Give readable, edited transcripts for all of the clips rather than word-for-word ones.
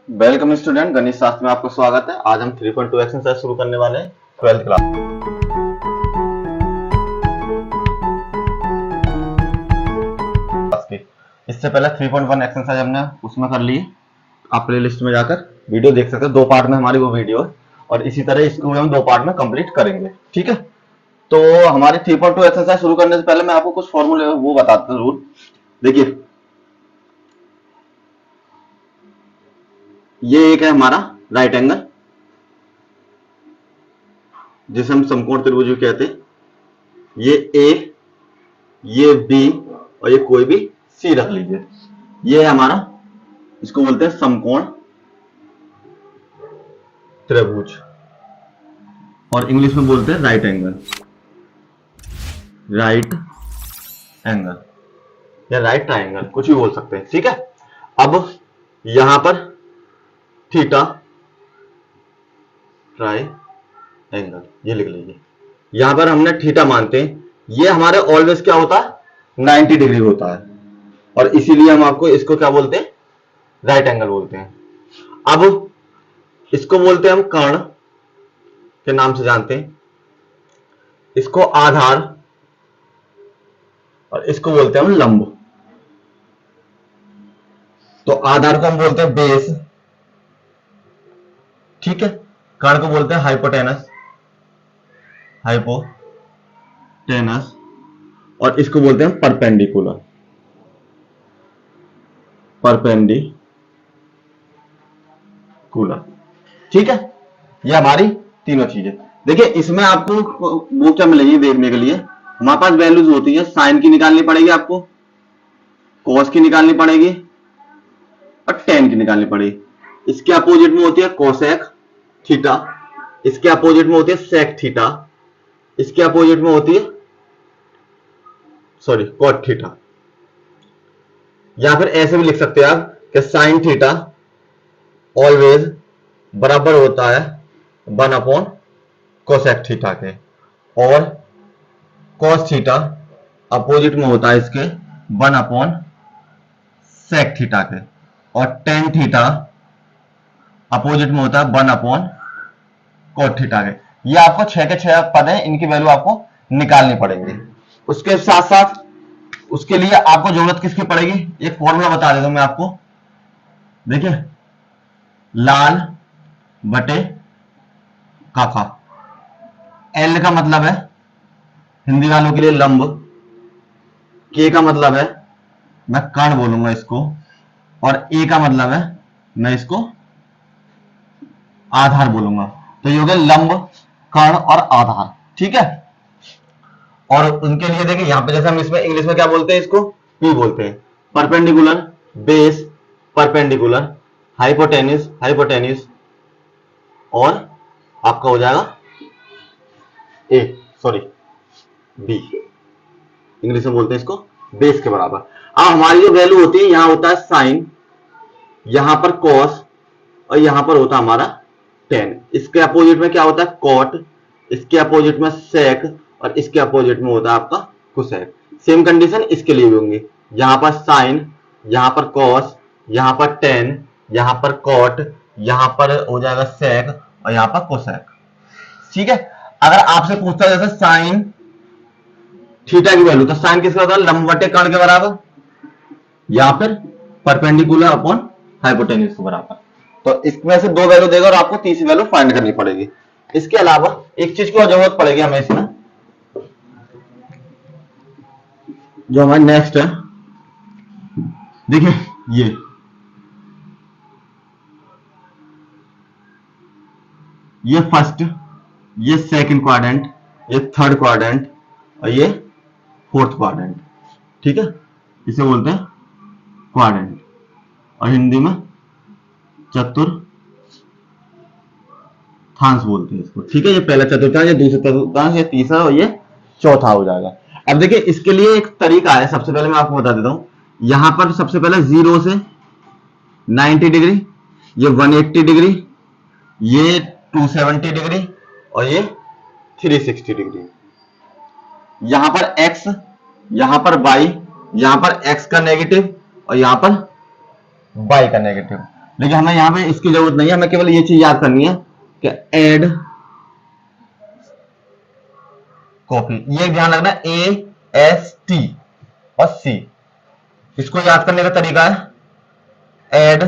Welcome student, गणित शास्त्र में आपका स्वागत है। आज हम 3.2 एक्सरसाइज शुरू करने वाले हैं 12th क्लास की। इससे पहले 3.1 एक्सरसाइज हमने उसमें कर ली। आप प्ले लिस्ट में जाकर वीडियो देख सकते हैं। 2 पार्ट में हमारी वो वीडियो है और इसी तरह इसको हम 2 पार्ट में कंप्लीट करेंगे। ठीक है, तो हमारी 3.2 एक्सरसाइज शुरू करने से पहले मैं आपको कुछ फॉर्मूले वो बताता हूँ, रूल। देखिए, ये एक है हमारा राइट एंगल, जिसे हम समकोण त्रिभुज कहते हैं। ये ए, ये बी और ये कोई भी सी रख लीजिए। ये है हमारा, इसको बोलते हैं समकोण त्रिभुज और इंग्लिश में बोलते हैं राइट एंगल, राइट एंगल या राइट ट्राइंगल, कुछ भी बोल सकते हैं। ठीक है, अब यहां पर थीटा ट्राई एंगल ये लिख लीजिए। यहां पर हमने थीटा मानते हैं, ये हमारे ऑलवेज क्या होता है, 90 डिग्री होता है और इसीलिए हम आपको इसको क्या बोलते हैं, राइट एंगल बोलते हैं। अब इसको बोलते हैं हम कर्ण के नाम से जानते हैं, इसको आधार और इसको बोलते हैं हम लंब। तो आधार को हम बोलते हैं बेस, ठीक है। कर्ण को बोलते हैं हाइपोटेनस, हाइपोटेनस और इसको बोलते हैं परपेंडिकुलर, परपेंडिकुलर। ठीक है, ये हमारी तीनों चीजें। देखिए, इसमें आपको वो क्या मिलेगी देखने के लिए, हमारे पास वैल्यूज होती है। साइन की निकालनी पड़ेगी आपको, कॉस की निकालनी पड़ेगी और टेन की निकालनी पड़ेगी। इसके अपोजिट में होती है कोसेक थीटा, इसके अपोजिट में होती है सेक थीटा, इसके अपोजिट में होती है कॉट थीटा। या फिर ऐसे भी लिख सकते हैं आप कि साइन थीटा ऑलवेज बराबर होता है 1 अपॉन कोसेक थीटा के, और कॉस थीटा अपोजिट में होता है इसके 1 अपॉन सेक थीटा के, और टेन थीटा अपोजिट में होता है 1 अपॉन कोट थीटा के। ये आपको 6 के 6 पद है, इनकी वैल्यू आपको निकालनी पड़ेगी। उसके साथ साथ उसके लिए आपको जरूरत किसकी पड़ेगी, एक फॉर्मूला बता देता हूं मैं आपको। देखिए, लाल बटे काका, एल का मतलब है हिंदी वालों के लिए लंब, के का मतलब है मैं कर्ण बोलूंगा इसको, और ए का मतलब है मैं इसको आधार बोलूंगा। तो ये हो गया लंब, कर्ण और आधार। ठीक है, और उनके लिए देखिए यहां पे जैसे हम इसमें इंग्लिश में क्या बोलते हैं, इसको पी बोलते हैं। Perpendicular, base, perpendicular, hypotenuse, hypotenuse, और आपका हो जाएगा बी, इंग्लिश में बोलते हैं इसको बेस के बराबर। अब हमारी जो वैल्यू होती है, यहां होता है साइन, यहां पर कॉस और यहां पर होता है हमारा टेन। इसके अपोजिट में क्या होता है कॉट, इसके अपोजिट में सेक और इसके अपोजिट में होता है आपका कोसेक। सेम कंडीशन इसके लिए भी होंगी, यहां पर साइन, यहां पर कॉस, यहां पर टेन, यहां पर कॉट, यहां पर हो जाएगा सेक और यहां पर कोसेक। ठीक है, अगर आपसे पूछता है जैसे साइन थीटा की वैल्यू, तो साइन किसका होता है, लंब बटे कर्ण के बराबर या फिर परपेंडिकुलर अपॉन हाइपोटेन्यूज के बराबर। तो इसमें से 2 वैल्यू देगा और आपको तीसरी वैल्यू फाइंड करनी पड़ेगी। इसके अलावा एक चीज की और जरूरत पड़ेगी हमें इसमें, जो हमारे नेक्स्ट है। देखिए, ये फर्स्ट, ये सेकंड क्वाड्रेंट, ये थर्ड क्वाड्रेंट और ये फोर्थ क्वाड्रेंट। ठीक है, इसे बोलते हैं क्वाड्रेंट और हिंदी में चतुर्थांश बोलते हैं इसको। ठीक है, ये पहला चतुर्थांश, ये दूसरा चतुर्थांश, ये तीसरा और ये चौथा हो जाएगा। अब देखिए, इसके लिए एक तरीका है। सबसे पहले मैं आपको बता देता हूं, यहां पर सबसे पहले 0 से 90 डिग्री, ये 180 डिग्री, ये 270 डिग्री और ये 360 डिग्री। यहां पर x, यहां पर y, यहां पर x का नेगेटिव और यहां पर y का नेगेटिव। लेकिन हमें यहाँ पे इसकी जरूरत नहीं है, हमें केवल ये चीज याद करनी है कि ऐड कॉफी, ये ध्यान रखना, AST और C। इसको याद करने का तरीका है add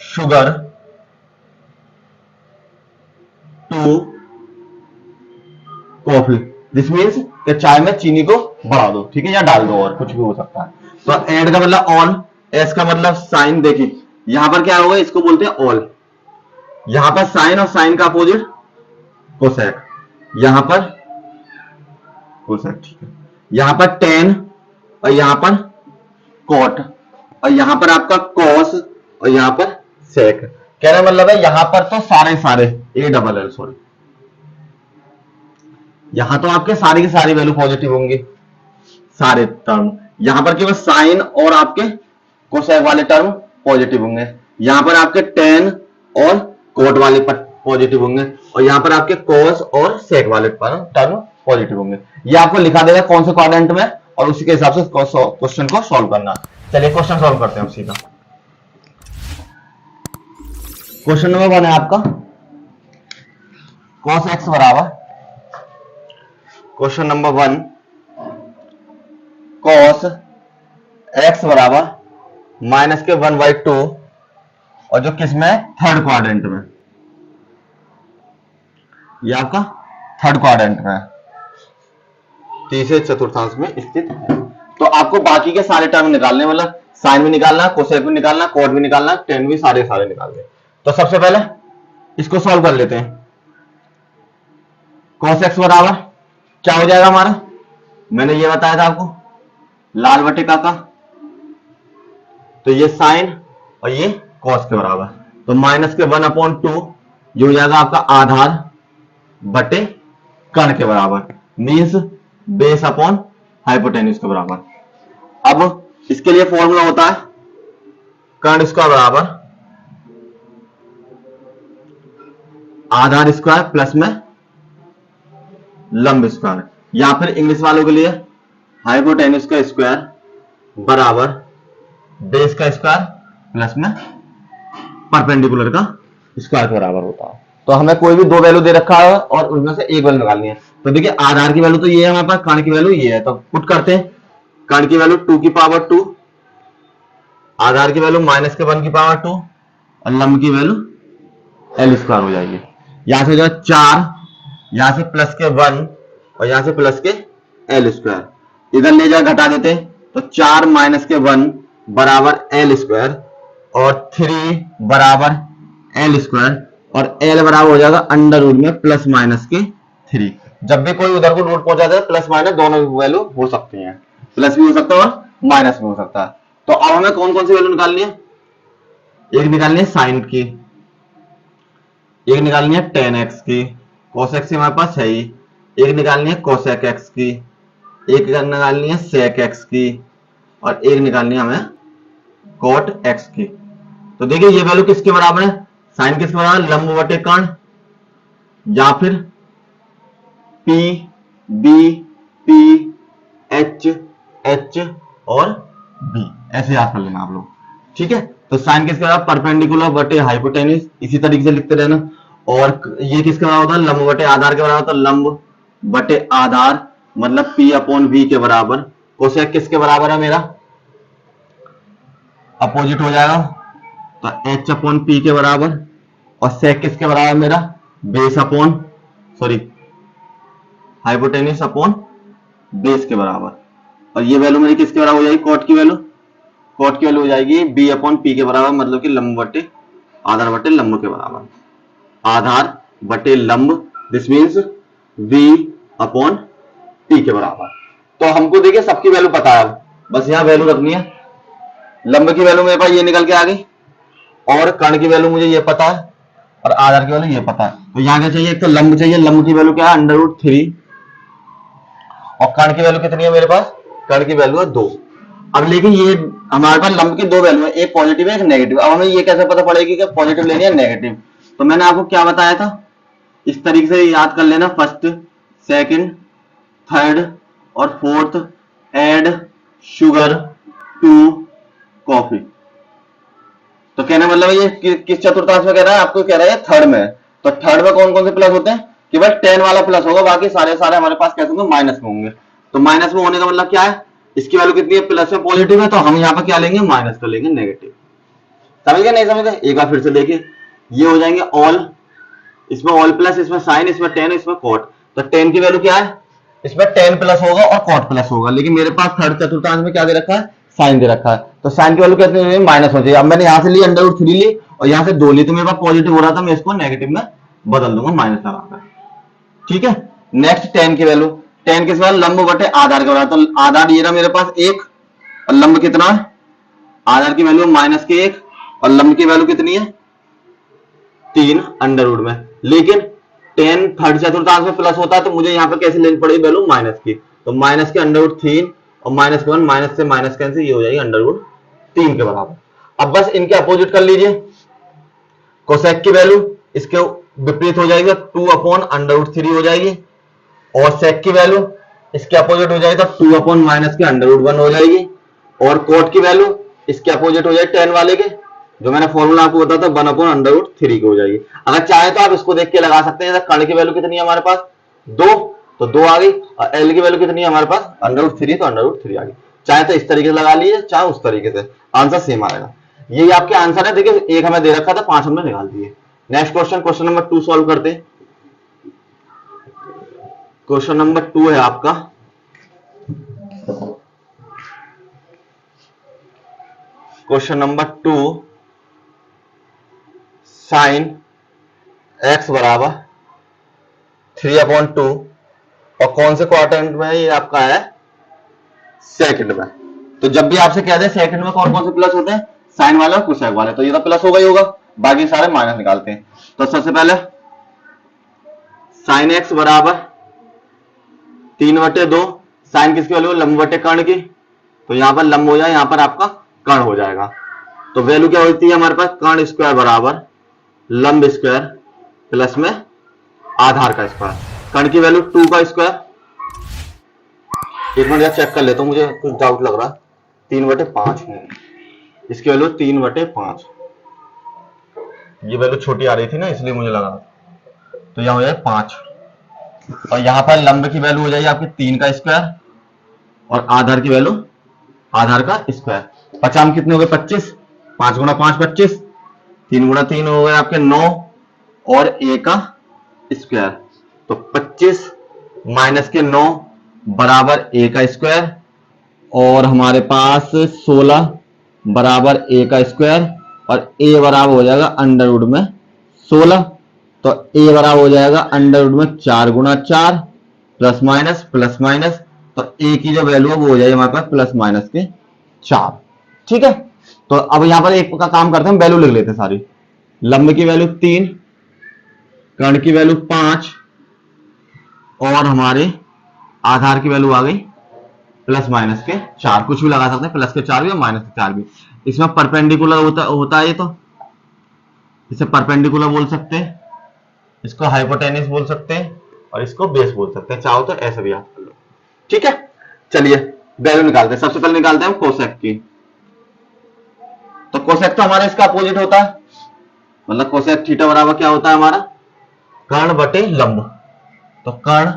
sugar to coffee, this means कि चाय में चीनी को बढ़ा दो, ठीक है, या डाल दो, और कुछ भी हो सकता है। तो ऐड का मतलब ऑल, एस का मतलब साइन, देखिए यहां पर क्या होगा, इसको बोलते हैं ऑल। यहां पर साइन और साइन का अपोजिट कोसेक, यहां पर कोसेक, ठीक है। यहां पर टेन और यहां पर कॉट, और यहां पर आपका कॉस और यहां पर सेक। कहने मतलब है यहां पर तो सारे ALL सॉरी, यहां तो आपके सारी की सारी वैल्यू पॉजिटिव होंगी, सारे टर्म। यहां पर केवल साइन और आपके कोसेक वाले टर्म पॉजिटिव होंगे, यहां पर आपके टेन और कोट वाले पॉजिटिव होंगे, और यहां पर आपके कोस और सेक वाले टर्म पॉजिटिव होंगे। ये आपको लिखा देगा कौन से क्वाड्रेंट में, और उसी के हिसाब से क्वेश्चन को सॉल्व करना। चलिए क्वेश्चन सॉल्व करते हैं उसी का। क्वेश्चन नंबर 1 है आपका, cos x बराबर, क्वेश्चन नंबर 1 cos x बराबर -1/2, और जो किसमें है, थर्ड क्वाड्रेंट में, ये आपका थर्ड क्वाड्रेंट में है, तीसरे चतुर्थांश में स्थित है। तो आपको बाकी के सारे टर्म निकालने, मतलब साइन भी निकालना, कोसेक भी निकालना, कोट भी निकालना, टेन भी, सारे निकालने। तो सबसे पहले इसको सॉल्व कर लेते हैं। cos x बराबर क्या हो जाएगा हमारा, मैंने ये बताया था आपको, लाल बटे का, तो ये साइन और ये कॉस के बराबर, तो -1/2 जो हो जाएगा आपका आधार बटे कर्ण के बराबर, मीन्स बेस अपॉन हाइपोटेन्यूज के बराबर। अब इसके लिए फॉर्मूला होता है कर्ण स्क्वायर बराबर आधार स्क्वायर प्लस में लंब स्क्वायर, या फिर इंग्लिश वालों के लिए हाइपोटेन्यूज का स्क्वायर बराबर बेस का स्क्वायर प्लस में परपेंडिकुलर का स्क्वायर के बराबर होता है। तो हमें कोई भी दो वैल्यू दे रखा है और उनमें से एक वैल्यू निकालनी है। तो देखिए आधार की वैल्यू तो ये है हमारे पास, कर्ण की वैल्यू ये है, तो पुट करते हैं। कर्ण की वैल्यू 2 की पावर 2, आधार की वैल्यू -1 की पावर 2, और लंब की वैल्यू L स्क्वायर हो जाएगी। यहां से हो जाएगा 4, यहां से प्लस के 1 और यहां से प्लस के L स्क्वायर, इधर ले जाकर घटा देते हैं, तो 4 माइनस के 1 बराबर L स्क्वायर, और 3 बराबर L स्क्वायर, और L बराबर हो जाएगा अंडर रूट में प्लस माइनस के 3। जब भी कोई उधर को रूट पहुंचाता है, प्लस माइनस दोनों वैल्यू हो सकती हैं, प्लस भी हो सकता है और माइनस भी हो सकता है। तो अब हमें कौन कौन सी वैल्यू निकालनी है, एक निकालनी है साइन की, एक निकालनी है टेन एक्स की, कोसेक से हमारे पास है ही, एक निकालनी है कोसेक एक्स की, एक निकालनी है सेक एक्स की, और एक निकालनी है हमें कोट एक्स की। तो देखिए ये वैल्यू किसके बराबर है, साइन किसके बराबर, लंब बटे कर्ण, या फिर P B P H H और B, ऐसे याद कर लेना आप लोग, ठीक है। तो साइन किसके बराबर, परपेंडिकुलर बटे हाइपोटेन्यूज, इसी तरीके से लिखते रहना। और ये किसके बराबर होता है, लंब बटे आधार के बराबर, तो लंब बटे आधार मतलब P/V के बराबर। कोसेक किसके बराबर है मेरा, अपोजिट हो जाएगा, तो H/P के बराबर, और सेक किसके बराबर मेरा, base upon sorry hypotenuse upon base के बराबर। और ये वैल्यू मेरी किसके बराबर हो जाएगी, कोट की वैल्यू, कोट की वैल्यू हो जाएगी B/P के बराबर, मतलब कि लंब बटे आधार बटे लंब के बराबर, आधार बटे लंब, दिस मीन्स V/P के बराबर। तो हमको देखिए सबकी वैल्यू पता है, बस यहाँ वैल्यू रखनी है। लंब की वैल्यू मेरे पास ये निकल के आ गई, और कर्ण की वैल्यू मुझे ये पता है, और आधार की वैल्यू ये पता है। तो यहाँ क्या चाहिए, एक तो लंब चाहिए, लंब की वैल्यू क्या है, √3, और कर्ण की वैल्यू कितनी है मेरे पास, कर्ण की वैल्यू है 2। अब लेकिन ये हमारे पास लंब की दो वैल्यू है, एक पॉजिटिव है एक नेगेटिव। अब हमें ये कैसे पता पड़ेगी कि पॉजिटिव लेनी है नेगेटिव, तो मैंने आपको क्या बताया था, इस तरीके से याद कर लेना, फर्स्ट सेकंड थर्ड और fourth, add sugar to coffee. तो कहने मतलब ये किस चतुर्थांश में कह रहा है, आपको कह रहा है थर्ड में। तो थर्ड में कौन कौन से प्लस होते हैं, केवल 10 वाला प्लस होगा, बाकी सारे सारे हमारे पास कैसे होंगे, माइनस में होंगे। तो माइनस में होने का मतलब क्या है, इसकी वैल्यू कितनी है, प्लस में पॉजिटिव है, तो हम यहाँ पर क्या लेंगे, माइनस कर लेंगे, नेगेटिव। समझ गए नहीं समझ गए, एक बार फिर से देखिए, ये हो जाएंगे ऑल, इसमें ऑल प्लस, इसमें साइन, इसमें टेन, इसमें कॉट। तो टेन की वैल्यू क्या है, इसमें टेन प्लस होगा और कॉट प्लस होगा, लेकिन मेरे पास थर्ड चतुर्थांश में क्या दे रखा है, साइन दे रखा है। तो साइन की वैल्यू कितनी है, माइनस हो जाएगी। अब मैंने यहां से ली अंडर रूट 3 ली और यहां से 2 ली, तो मेरे पास पॉजिटिव हो रहा था, मैं इसको नेगेटिव में बदल दूंगा माइनस लगाकर। ठीक है, नेक्स्ट टेन की वैल्यू, टेन किस बार, लंब बटे आधार के बराबर। तो आधार ये रहा मेरे पास 1 और लंब कितना है, आधार की वैल्यू माइनस के 1 और लंब की वैल्यू कितनी है 3 अंडर रूट में। लेकिन 10 थर्ड चतुर्थांश में प्लस होता है, तो मुझे यहाँ पर कैसे लेनी पड़ेगी वैल्यू, माइनस की। तो माइनस के अंडर रूट 3 और माइनस के 1, माइनस से माइनस कैंसिल, ये हो जाएगी अंडर रूट 3 के बराबर। अब बस इनके अपोजिट कर लीजिए, कोसेक की वैल्यू इसके विपरीत हो जाएगी, 2 अपॉन अंडर रूट 3 हो जाएगी, और सेक की वैल्यू इसके अपोजिट हो जाएगी, 2 अपॉन माइनस के अंडर रूट 1 हो जाएगी, और कोट की वैल्यू इसके अपोजिट हो जाएगी 10 वाले के, जो मैंने फॉर्मूला आपको बताया था 1 अपॉन अंडर रूट 3 की हो जाएगी। अगर चाहे तो आप इसको देख के लगा सकते हैं, कर्ण की वैल्यू कितनी है हमारे पास 2, तो 2 आ गई, और एल की वैल्यू कितनी है हमारे पास अंडर रूट 3, तो अंडर रूट 3 आ गई। चाहे तो इस तरीके से लगा लीजिए, चाहे उस तरीके से, आंसर सेम आएगा। यही आपके आंसर है। देखिए एक हमें दे रखा था, 5 हमने निकाल दिए। Next question, question number 2 solve करते हैं। क्वेश्चन नंबर 2 है आपका, क्वेश्चन नंबर 2, साइन एक्स बराबर 3/2, और कौन से क्वाड्रेंट में, ये आपका है सेकंड में। तो जब भी आपसे कह दे सेकंड में कौन कौन से प्लस होते हैं, साइन वाले और कोसेक वाले, तो ये तो प्लस होगा ही होगा, बाकी सारे माइनस निकालते हैं। तो सबसे पहले साइन एक्स बराबर 3/2, साइन किसकी वैल्यू, लंब बटे कर्ण की, तो यहां पर लंब हो जाए, यहां पर आपका कर्ण हो जाएगा। तो वैल्यू क्या होती है हमारे पास, कर्ण स्क्वायर बराबर लंब स्क्वायर प्लस में आधार का स्क्वायर। कर्ण की वैल्यू 2 का स्क्वायर, एक मिनट चेक कर लेता हूं, मुझे कुछ डाउट लग रहा है, 3/5, इसकी वैल्यू 3/5, ये वैल्यू छोटी आ रही थी ना, इसलिए मुझे लगा, तो यहां हो जाए 5, और यहां पर लंब की वैल्यू हो जाएगी आपकी 3 का स्क्वायर, और आधार की वैल्यू आधार का स्क्वायर। 50 कितने हो गए 25, 5 गुणा 5 25, 3 गुणा 3 हो गए आपके 9, और a का स्क्वायर, तो 25 माइनस के 9 बराबर a का स्क्वायर, और हमारे पास 16 बराबर a का स्क्वायर, और a बराबर हो जाएगा अंडर रूट में 16, तो a बराबर हो जाएगा अंडर रूट में 4 गुणा 4 प्लस माइनस, तो a की जो वैल्यू है वो हो जाएगी हमारे पास प्लस माइनस के 4। ठीक है, तो अब यहां पर एक का काम करते हैं, वैल्यू लिख लेते हैं सारी। लंब की वैल्यू 3, कर्ण की वैल्यू 5, और हमारे आधार की वैल्यू आ गई प्लस माइनस के 4, कुछ भी लगा सकते हैं, प्लस के 4 भी और माइनस के 4 भी। इसमें परपेंडिकुलर होता है, ये तो इसे परपेंडिकुलर बोल सकते हैं, इसको हाइपोटेनिस बोल सकते हैं, और इसको बेस बोल सकते हैं, चाहो तो ऐसे भी आप कर लो। ठीक है, चलिए वैल्यू निकालते हैं। सबसे पहले निकालते हैं कोसेक की। तो कोसेक तो हमारा इसका अपोजिट होता है, मतलब कोसेक थीटा बराबर क्या होता है हमारा, कर्ण बटे लंब। तो कर्ण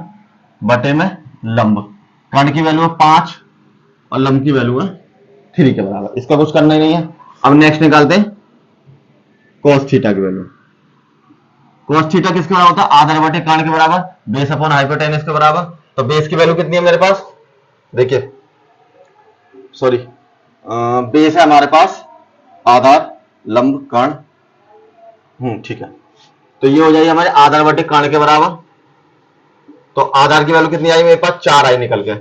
बटे में लंब, कर्ण की वैल्यू है 5 और लंब की वैल्यू है 3 के बराबर, इसका कुछ करना ही नहीं है। अब नेक्स्ट निकालते हैं कोस थीटा की वैल्यू। कोस थीटा किसके बराबर होता है, आधार बटे कर्ण के बराबर, बेस अपॉन हाइपोटेनस के बराबर। तो बेस की वैल्यू कितनी है मेरे पास, देखिए सॉरी, बेस है हमारे पास आधार लंब कर्ण, ठीक है, तो ये हो जाएगी हमारे आधार बटे कर्ण के बराबर। तो आधार की वैल्यू कितनी आई मेरे पास, 4 आई निकल के।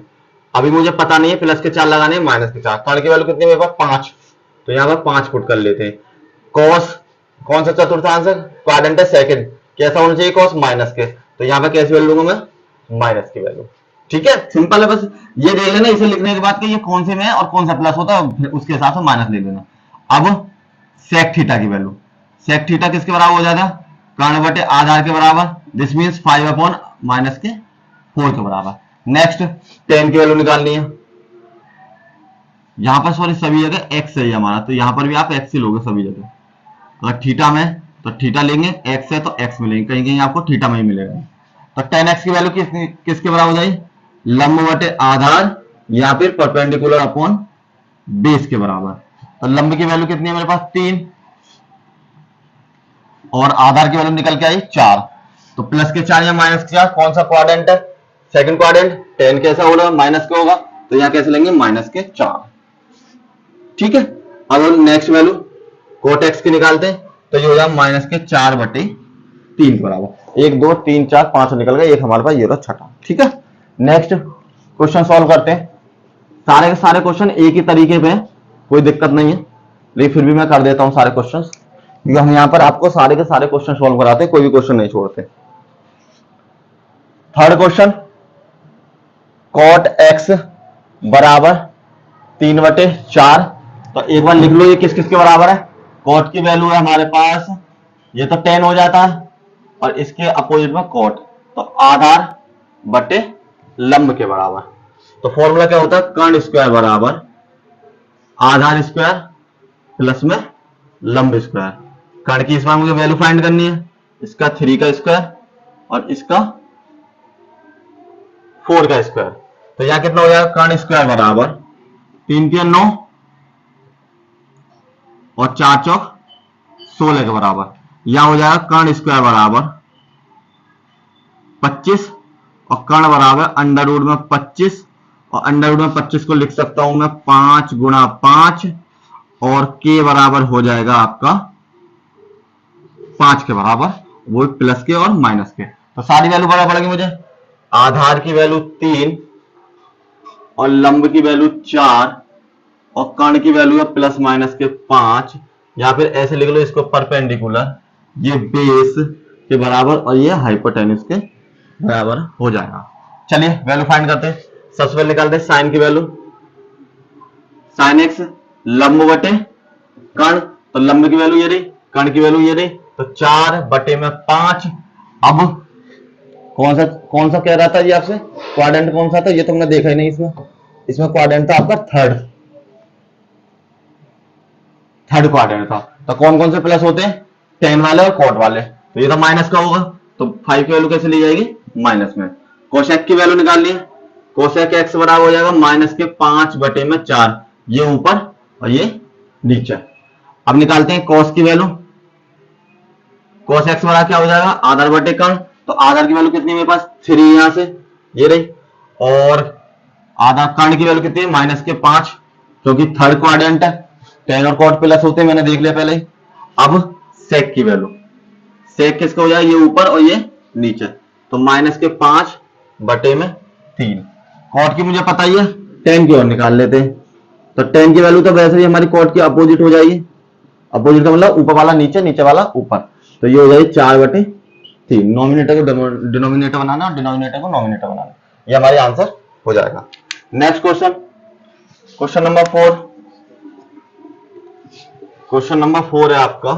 अभी मुझे पता नहीं है प्लस के 4 लगाने हैं माइनस के 4, कर्ण की वैल्यू कितनी मेरे पास 5, तो यहां पर 5 पुट कर लेते हैं। कॉस कौन सा चतुर्थांश है, क्वाड्रेंट है सेकंड, कैसा होना चाहिए कॉस माइनस के, तो यहां पर कैसी वैल्यू लूंगा मैं, माइनस की वैल्यू। ठीक है, सिंपल है, बस ये देख लेना इसे लिखने के बाद कि ये कौन से में है और कौन सा प्लस होता है, उसके हिसाब से माइनस ले लेना। अब सेक थीटा की वैल्यू, सेक थीटा किसके बराबर हो जाता है, कर्ण बटे आधार के बराबर, दिस मीन्स 5 अपॉन माइनस के 4 के बराबर। नेक्स्ट टेन की वैल्यू निकालनी है, यहां पर सॉरी सभी जगह एक्स है हमारा, तो यहां पर भी आप एक्स ही लोगे सभी जगह। अगर थीटा में तो थीटा लेंगे, एक्स है तो एक्स मिलेंगे, कहीं कहीं आपको थीटा में ही मिलेगा। तो tan x की वैल्यू किसके बराबर हो जाएगी? लंब बटे आधार या फिर परपेंडिकुलर अपॉन बेस के बराबर। तो लंब की वैल्यू कितनी है मेरे पास? 3 और आधार की वैल्यू निकल के आई 4। तो प्लस के 4 या माइनस के 4, कौन सा क्वाड्रेंट है? Second quadrant. tan कैसा होगा? माइनस का होगा, तो यहां कैसे लेंगे? माइनस के 4। ठीक है। अब हम नेक्स्ट वैल्यू कोट एक्स की निकालते हैं, तो ये हो जाएगा माइनस के 4 बटे 3 के बराबर। 1 2 3 4 5 निकल गए, एक हमारे पास ये रहा छठा। ठीक है। नेक्स्ट क्वेश्चन सॉल्व करते हैं। सारे के सारे क्वेश्चन एक ही तरीके पे हैं, कोई दिक्कत नहीं है, लेकिन फिर भी मैं कर देता हूं सारे क्वेश्चन, क्योंकि हम यहां पर आपको सारे के सारे क्वेश्चन सॉल्व कराते हैं, कोई भी क्वेश्चन नहीं छोड़ते। थर्ड क्वेश्चन, कॉट एक्स बराबर 3/4। तो एक बार लिख लो ये किस किस के बराबर है। कॉट की वैल्यू है हमारे पास, ये तो tan हो जाता है, और इसके अपोजिट में कॉट, तो आधार बटे लंब के बराबर। तो फॉर्मूला क्या होता है? कर्ण स्क्वायर बराबर आधार स्क्वायर प्लस में लंब स्क्वायर। कर्ण की इस बार मुझे वैल्यू फाइंड करनी है, इसका 3 का स्क्वायर और इसका 4 का स्क्वायर। तो यहां कितना हो जाएगा? कर्ण स्क्वायर बराबर 3 के 9 और 4 चौक 16 के बराबर। यहां हो जाएगा कर्ण स्क्वायर बराबर 25 और कर्ण बराबर अंडर रूट में 25, और अंडर रूट में 25 को लिख सकता हूं मैं 5 गुणा 5, और के बराबर हो जाएगा आपका 5 के बराबर, वो प्लस के और माइनस के। तो सारी वैल्यू बराबर पड़ेगी मुझे। आधार की वैल्यू 3 और लंब की वैल्यू 4 और कर्ण की वैल्यू है प्लस माइनस के 5, या फिर ऐसे लिख लो इसको परपेंडिकुलर, ये बेस के बराबर और ये हाइपोटेन्यूज के बराबर हो जाएगा। चलिए वैल्यू फाइंड करते हैं। सबसे पहले निकालते हैं साइन की वैल्यू। साइन एक्स लंब बटे कर्ण, तो लंब की वैल्यू ये रही, कर्ण की वैल्यू ये रही, तो 4 बटे में 5। अब कौन सा कह रहा था ये आपसे? क्वाड्रेंट कौन सा था? ये तुमने देखा ही नहीं इसमें। इसमें क्वाड्रेंट था आपका थर्ड क्वाड्रेंट था। तो कौन कौन से प्लस होते हैं? tan वाले और कॉट वाले। तो ये तो माइनस का होगा, तो 5 की वैल्यू कैसे ली जाएगी? माइनस में। कोसेक की वैल्यू निकाल ली है, कोसेक एक्स बराबर हो जाएगा माइनस के 5 बटे में 4, ये ऊपर और ये नीचे। अब निकालते हैं कॉस की वैल्यू। कॉस एक्स बराबर क्या हो जाएगा? आधार बटे कर्ण। तो आधार की वैल्यू कितनी है मेरे पास? 3 यहां से, ये रही, और आधा कर्ण की वैल्यू कितनी है? माइनस के 5, क्योंकि थर्ड क्वाड्रेंट है, tan और cot प्लस होते हैं, मैंने देख लिया पहले ही। अब सेक की वैल्यू, सेक किसका हो जाएगा? ये ऊपर और ये नीचे, तो माइनस के 5 बटे में 3। कॉट की मुझे पता ही है, tan की और निकाल लेते हैं। तो tan की वैल्यू तो वैसे ही हमारी कॉट की अपोजिट हो जाएगी। अपोजिट का मतलब ऊपर वाला नीचे, नीचे वाला ऊपर, तो ये हो जाएगी 4/3। नॉमिनेटर को डिनोमिनेटर बनाना और डिनोमिनेटर को नॉमिनेटर बनाना, ये हमारी आंसर हो जाएगा। Next question, question number 4। Question number 4 है आपका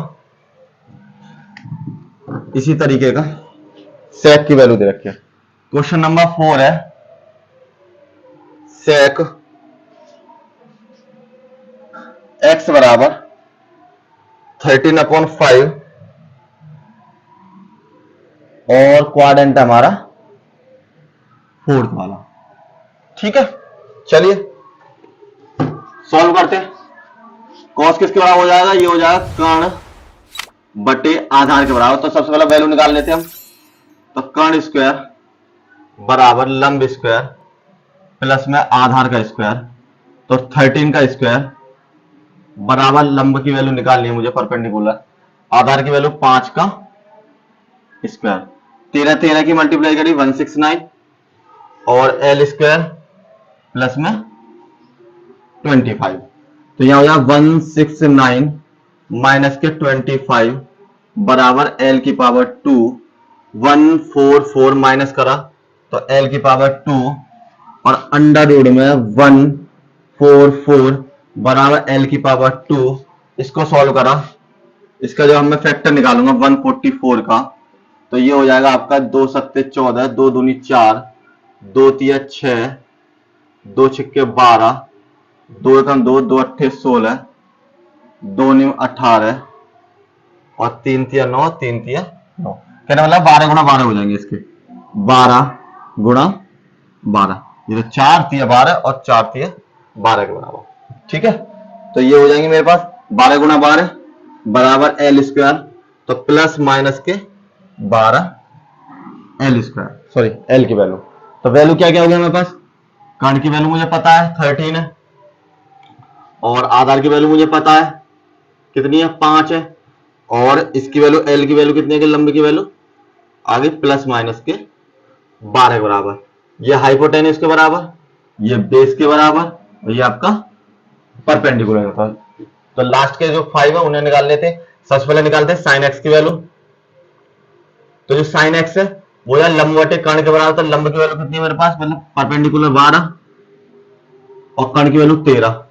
इसी तरीके का, सेक की वैल्यू दे रखी है। क्वेश्चन नंबर 4 है सेक एक्स बराबर 13/5 और क्वाड्रेंट हमारा फोर्थ वाला। ठीक है, चलिए सॉल्व करते हैं। कॉस किसके बराबर हो जाएगा? ये हो जाएगा कर्ण बटे आधार के बराबर। तो सबसे पहले वैल्यू निकाल लेते हैं हम। तो कर्ण स्क्वायर बराबर लंब स्क्वायर प्लस में आधार का स्क्वायर, तो 13 का स्क्वायर बराबर लंब की वैल्यू निकालनी है मुझे परपेंडिकुलर, आधार की वैल्यू 5 का स्क्वायर। 13 की मल्टीप्लाई करी 169, और एल स्क्वायर प्लस में 25, तो यहां हो जाएगा 169 माइनस के 25 बराबर एल की पावर 2। 144 माइनस करा तो एल की पावर 2, और अंडर रूट में 144 बराबर एल की पावर 2। इसको सॉल्व करा, इसका जो मैं फैक्टर निकालूंगा 144 का, तो ये हो जाएगा आपका 2 सत्ते 14, 2 दूनी 4, 2 तिया 6, 2 छिक्के 12, 2 एकम 2, 2 अट्ठे 16, 2 न्यू 18, और 3 तिया 9, 3 तिया 9, कहने मतलब 12 गुणा 12 हो जाएंगे इसके, 12 गुणा 12, ये तो 4 तिया 12 और 4 तिया 12 के बराबर। ठीक है, तो ये हो जाएंगे मेरे पास 12 गुणा 12 बराबर एल स्क्वायर, तो प्लस माइनस के 12 एल स्क्वायर, सॉरी एल की वैल्यू। तो वैल्यू क्या क्या हो गया मेरे पास, कर्ण की वैल्यू मुझे पता है 13 है, और आधार की वैल्यू मुझे पता है कितनी है 5 है, और इसकी वैल्यू एल की वैल्यू कितनी है, लंबी की वैल्यू आगे प्लस माइनस के 12 के बराबर, ये हाइपोटेन्यूज के बराबर, ये बेस के बराबर, और ये आपका परपेंडिकुलर के। तो लास्ट के जो 5 है उन्हें निकाल लेते हैं। सबसे पहले निकालते हैं साइन एक्स की वैल्यू। तो जो साइन एक्स है वो यार लंब बटे कर्ण के बराबर, तो लंब की वैल्यू कितनी है मेरे पास, मतलब परपेंडिकुलर 12 और कर्ण की वैल्यू 13।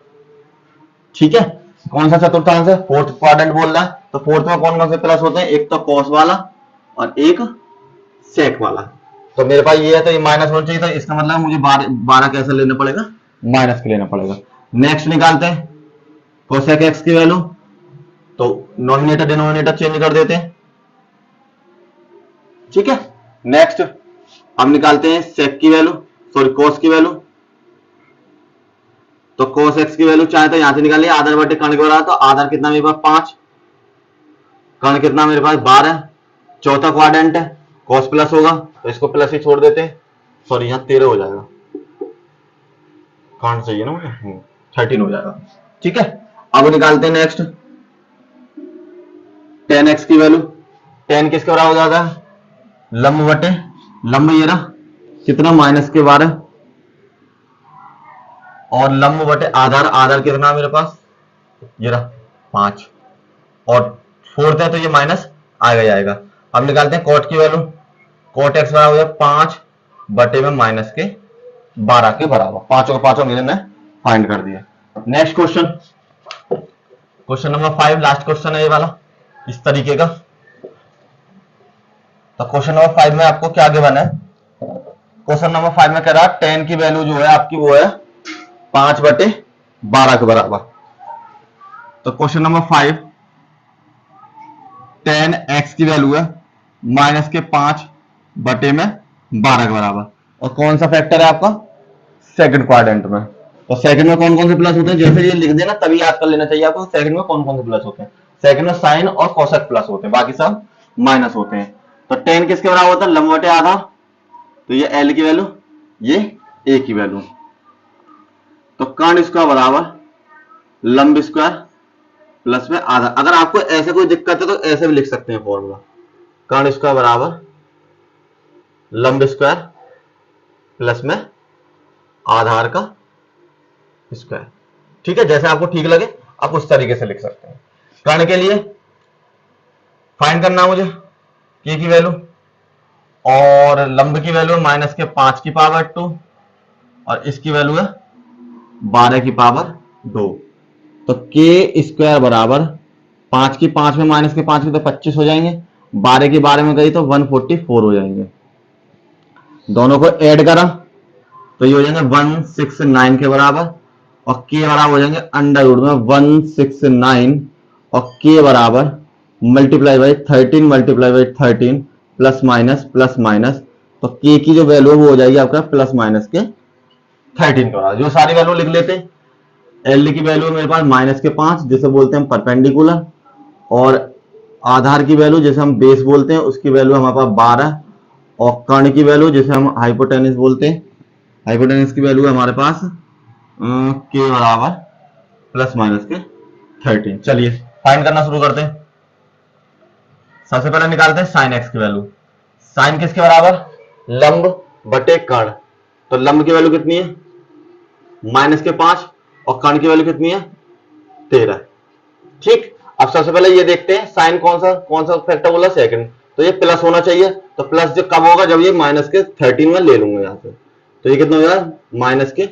ठीक है, कौन सा चतुर्थांश है, फोर्थ क्वाड्रेंट बोल रहा है, तो फोर्थ में कौन कौन से प्लस होते हैं, एक तो कॉस वाला और एक सेक वाला। तो मेरे पास ये है, तो ये माइनस होना चाहिए, तो इसका मतलब मुझे 12 कैसे लेना पड़ेगा, माइनस के लेना पड़ेगा। नेक्स्ट निकालते हैं कोसेक एक्स की वैल्यू, तो नॉमिनेटर डिनोमिनेटर चेंज कर देते हैं। ठीक है, नेक्स्ट हम निकालते हैं सेक की वैल्यू, सॉरी कोस की वैल्यू। तो कोस एक्स की वैल्यू चाहे तो यहां से निकालिए, आधार बटे कर्ण के बराबर, तो आधार कितना मेरे पास 5, कर्ण कितना मेरे पास 12, चौथा क्वाड्रेंट है, कोस प्लस होगा तो इसको प्लस ही छोड़ देते हैं, सॉरी यहां 13 हो जाएगा, कर्ण चाहिए ना मुझे, 13 हो जाएगा। ठीक है, अब निकालते हैं नेक्स्ट टेन एक्स की वैल्यू। टेन किसके बराबर हो जाता है, लंब बटे लंब, ये रहा कितना माइनस के 12, और लंब बटे आधार, आधार कितना मेरे पास ये रहा 5, और फोर्थ है तो ये माइनस आएगा ही आएगा। अब निकालते हैं कोट की वैल्यू, कोट एक्स बराबर हो जाए 5 बटे में माइनस के 12 के बराबर, पांचों के पांचों मैंने फाइंड कर दिया। Next question, question number 5, last question है ये वाला इस तरीके का। तो क्वेश्चन नंबर 5 में आपको क्या गिवन है, क्वेश्चन नंबर 5 में कह रहा है टेन की वैल्यू जो है आपकी वो है 5 बटे 12 के बराबर। तो क्वेश्चन नंबर 5, टेन एक्स की वैल्यू है माइनस के 5 बटे में 12 के बराबर, और कौन सा फैक्टर है आपका, सेकंड क्वाड्रेंट में। तो सेकंड में कौन कौन से प्लस होते हैं, जैसे ये लिख देना तभी याद कर लेना चाहिए आपको, सेकंड में कौन कौन से प्लस होते हैं। सेकंड में साइन और कोसेक प्लस होते हैं, बाकी सब माइनस होते हैं। तो टेन किसके बराबर होता है, लंब बटे आधा, तो ये एल की वैल्यू, ये ए की वैल्यू, तो कर्ण स्क्वायर बराबर लंब स्क्वायर प्लस में आधा। अगर आपको ऐसे कोई दिक्कत है तो ऐसे भी लिख सकते हैं फॉर्मूला, कर्ण स्क्वायर बराबर लंब स्क्वायर प्लस में आधार का स्क्वायर। ठीक है, जैसे आपको ठीक लगे आप उस तरीके से लिख सकते हैं। कर्ण के लिए फाइंड करना मुझे के की वैल्यू, और लंब की वैल्यू माइनस के 5 की पावर 2, और इसकी वैल्यू है 12 की पावर 2। तो के स्क्वायर बराबर 5 की 5 में माइनस के 5 की तो 25 हो जाएंगे, 12 की 12 में गई तो 144 हो जाएंगे। दोनों को ऐड करा तो ये हो जाएंगे 169 के बराबर, और के बराबर हो जाएंगे अंडर रूट में 169, और के बराबर multiply by 13 multiply by 13 plus minus, तो के की जो वैल्यू है वो हो जाएगी आपका प्लस माइनस के 13 के बराबर। जो सारी वैल्यू लिख लेते हैं, एल की वैल्यू मेरे पास माइनस के 5 जिसे बोलते हैं परपेंडिकुलर, और आधार की वैल्यू जिसे हम बेस बोलते हैं उसकी वैल्यू हमारे पास 12, और कर्ण की वैल्यू जिसे हम हाइपोटेनस बोलते हैं, हाइपोटेनस की वैल्यू है हमारे पास के बराबर प्लस माइनस के 13। चलिए फाइंड करना शुरू करते हैं। सबसे पहले निकालते हैं साइन एक्स की वैल्यू। साइन किसके बराबर, लंब बटे कर्ण, तो लंब की वैल्यू कितनी है माइनस के 5, और कर्ण की वैल्यू कितनी है 13। ठीक, अब सबसे पहले ये देखते हैं साइन कौन सा फैक्टर बोला, सेकंड, तो ये प्लस होना चाहिए, तो प्लस जो कब होगा जब ये माइनस के 13 में ले लूंगा यहां से, तो ये कितना हो जाएगा माइनस के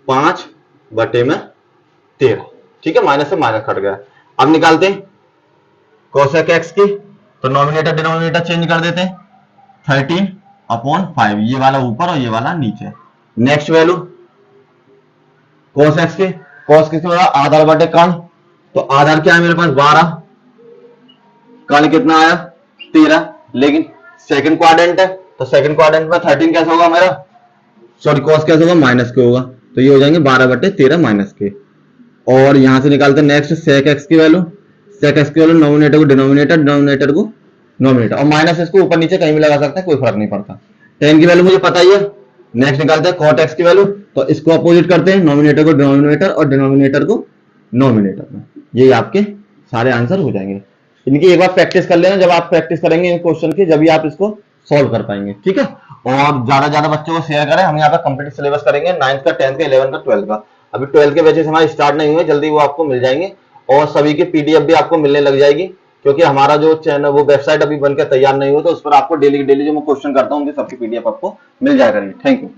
5 बटे में 13। ठीक है, माइनस से माइनस कट गया। अब निकालते हैं कोसेक एक्स की, तो नॉमिनेटर डिनोमिनेटर चेंज कर देते हैं, 13/5, ये वाला ऊपर और ये वाला नीचे। नेक्स्ट वैल्यू कोस एक्स की, कोस किसके बराबर, आधार बटे कर्ण, तो आधार क्या है मेरे पास 12, कर्ण कितना आया 13, लेकिन सेकंड क्वाड्रेंट है तो सेकंड क्वाड्रेंट में 13 कैसे होगा मेरा, सॉरी कॉस कैसे होगा, माइनस के होगा, तो ये हो जाएंगे 12/13 माइनस के। और यहां से निकालते हैं नेक्स्ट सेक एक्स की वैल्यू, सेक एक्स की वैल्यू नोमिनेटर को डिनोमिनेटर, डिनोमिनेटर को नोमिनेटर, और माइनस इसको ऊपर नीचे कहीं भी लगा सकते हैं, कोई फर्क नहीं पड़ता। टेन की वैल्यू मुझे पता ही है। नेक्स्ट निकालते हैं कॉट एक्स की वैल्यू, तो इसको अपोजिट करते हैं, नोमिनेटर को डिनोमिनेटर और डिनोमिनेटर को नोमिनेटर में। यही आपके सारे आंसर हो जाएंगे। इनकी एक बार प्रैक्टिस कर लेना, जब आप प्रैक्टिस करेंगे इन क्वेश्चन की, जब भी आप इसको सॉल्व कर पाएंगे, ठीक है। और ज्यादा ज्यादा बच्चों को शेयर करें, हम यहाँ पे कंप्लीट सिलेबस करेंगे 9th का, 10th का, 11th का, 12th का। अभी 12th के बैचेस हमारे स्टार्ट नहीं हुए, जल्दी वो आपको मिल जाएंगे, और सभी की पीडीएफ भी आपको मिलने लग जाएगी, क्योंकि हमारा जो चैनल वो वेबसाइट अभी बनकर तैयार नहीं हुआ, तो उस पर आपको डेली डेली जो मैं क्वेश्चन करता हूँ उनकी सबकी पीडीएफ आपको मिल जाएगा। Thank you.